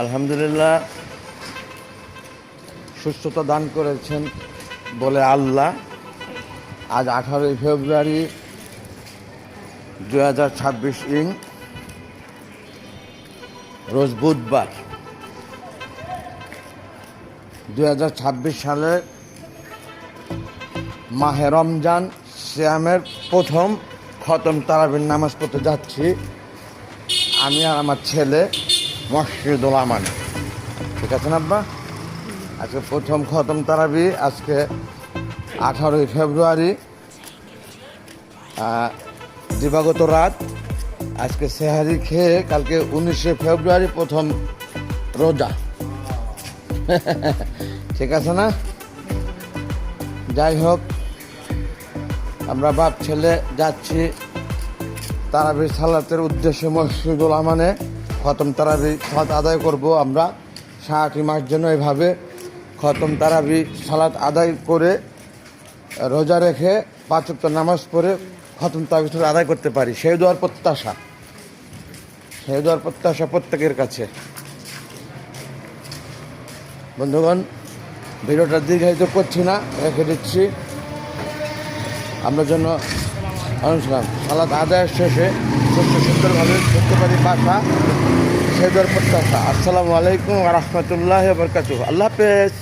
আলহামদুলিল্লাহ, সুস্থতা দান করেছেন বলে আল্লাহ। আজ 18 ফেব্রুয়ারি 2026 রোজ বুধবার। 2026 সালের মাহে রমজান সিয়ামের প্রথম খতম তারাবির নামাজ পড়তে যাচ্ছি আমি আর আমার ছেলে মসজিদুল আমান। ঠিক আছে না আব্বা? আজকে প্রথম খতম তারাবি, আজকে 18 ফেব্রুয়ারি দিবাগত রাত। আজকে সেহারি খেয়ে কালকে 19 ফেব্রুয়ারি প্রথম রোজা। ঠিক আছে না? যাই হোক, আমরা বাপ ছেলে যাচ্ছি তারাবি সালাতের উদ্দেশ্যে মসজিদুল আমানে খতম তারাবি সালাত আদায় করব। আমরা 60 মাস যেন এভাবে খতম তারাবি সালাত আদায় করে রোজা রেখে 5 ওয়াক্ত নামাজ পড়ে খতম তারাবি সালাত আদায় করতে পারি। সেই দোয়ার প্রত্যাশা প্রত্যেকের কাছে। বন্ধুগণ, ভিডিওটা দীর্ঘায়িত করছি না, রেখে দিচ্ছি। আমরা যেন অনুশীলন সালাত আদায়ের শেষে সুন্দরভাবে করতে পারি বাসা, সেই দোয়ার প্রত্যাশা। আসসালামু আলাইকুম ওয়া রাহমাতুল্লাহি ওয়া বারাকাতুহু। আল্লাহ হাফেজ।